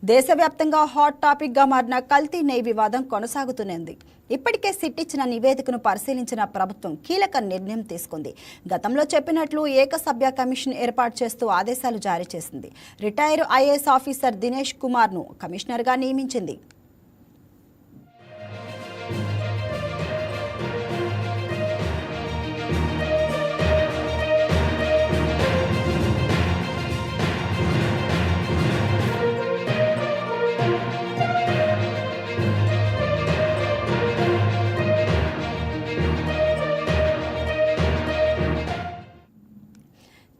దేశవ్యాప్తంగా hot topic గా మారిన కల్తీ నెయ్యి వివాదం కొనసాగుతూనే ఇప్పటికే సిట్ ఇచ్చిన నివేదికను పరిశీలించిన ప్రభుత్వం కీలక నిర్ణయం తీసుకుంది. గతంలో చెప్పినట్లు ఏకసభ్య కమిషన్ ఏర్పాటు చేస్తూ ఆదేశాలు జారీ చేసింది. రిటైర్ ఐఏఎస్ ఆఫీసర్ దినేష్ కుమార్ను కమిషనర్గా నియమించింది.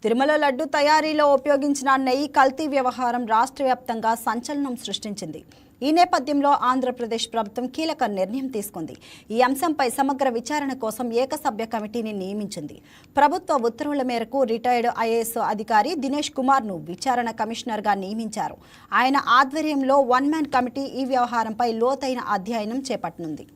తిరుమల లడ్డు తయారీలో ఉపయోగించిన నెయ్యి కల్తీ వ్యవహారం రాష్ట్ర వ్యాప్తంగా సంచలనం సృష్టించింది. ఈ నేపథ్యంలో ఆంధ్రప్రదేశ్ ప్రభుత్వం కీలక నిర్ణయం తీసుకుంది. ఈ అంశంపై సమగ్ర విచారణ కోసం ఏకసభ్య కమిటీని నియమించింది. ప్రభుత్వ ఉత్తర్వుల మేరకు రిటైర్డ్ ఐఏఎస్ అధికారి దినేష్ కుమార్ను విచారణ కమిషనర్గా నియమించారు. ఆయన ఆధ్వర్యంలో వన్ మ్యాన్ కమిటీ ఈ వ్యవహారంపై లోతైన అధ్యయనం చేపట్టనుంది.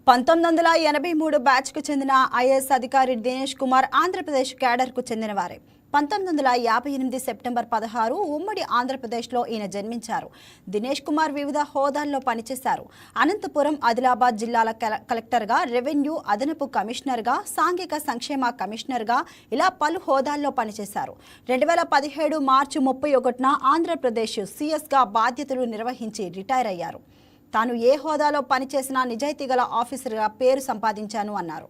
పంతొమ్మిది 1983 బ్యాచ్కు చెందిన ఐఏఎస్ అధికారి దినేష్ కుమార్ ఆంధ్రప్రదేశ్ క్యాడర్కు చెందినవారే. 1958 సెప్టెంబర్ 16 ఉమ్మడి ఆంధ్రప్రదేశ్లో ఈయన జన్మించారు. దినేష్ కుమార్ వివిధ హోదాల్లో పనిచేశారు. అనంతపురం, ఆదిలాబాద్ జిల్లాల కలెక్టర్గా, రెవెన్యూ అదనపు కమిషనర్గా, సాంఘిక సంక్షేమ కమిషనర్గా ఇలా పలు హోదాల్లో పనిచేశారు. 2017 మార్చి 31న ఆంధ్రప్రదేశ్ సీఎస్గా బాధ్యతలు నిర్వహించి రిటైర్ అయ్యారు. తాను ఏ హోదాలో పనిచేసినా నిజాయితీ గల ఆఫీసర్గా పేరు సంపాదించాను అన్నారు.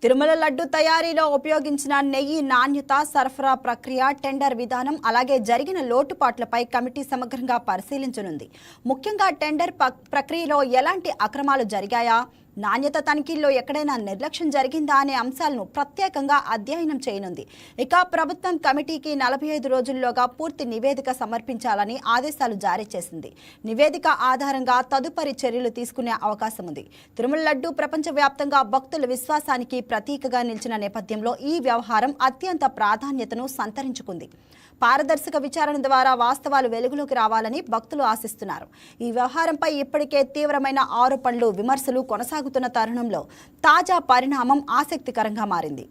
తిరుమల లడ్డు తయారీలో ఉపయోగించిన నెయ్యి నాణ్యత, సరఫరా ప్రక్రియ, టెండర్ విధానం, అలాగే జరిగిన లోటుపాట్లపై కమిటీ సమగ్రంగా పరిశీలించనుంది. ముఖ్యంగా టెండర్ ప్రక్రియలో ఎలాంటి అక్రమాలు జరిగాయా, నాణ్యత తనిఖీల్లో ఎక్కడైనా నిర్లక్ష్యం జరిగిందా అనే అంశాలను ప్రత్యేకంగా అధ్యయనం చేయనుంది. ఇక ప్రభుత్వం కమిటీకి 45 రోజుల్లోగా పూర్తి నివేదిక సమర్పించాలని ఆదేశాలు జారీ చేసింది. నివేదిక ఆధారంగా తదుపరి చర్యలు తీసుకునే అవకాశం ఉంది. తిరుమల లడ్డు ప్రపంచవ్యాప్తంగా భక్తుల విశ్వాసానికి ప్రతీకగా నిలిచిన నేపథ్యంలో ఈ వ్యవహారం అత్యంత ప్రాధాన్యతను సంతరించుకుంది. పారదర్శక విచారణ ద్వారా వాస్తవాలు వెలుగులోకి రావాలని భక్తులు ఆశిస్తున్నారు. ఈ వ్యవహారంపై ఇప్పటికే తీవ్రమైన ఆరోపణలు, విమర్శలు కొనసాగుతున్న తరుణంలో తాజా పరిణామం ఆసక్తికరంగా మారింది.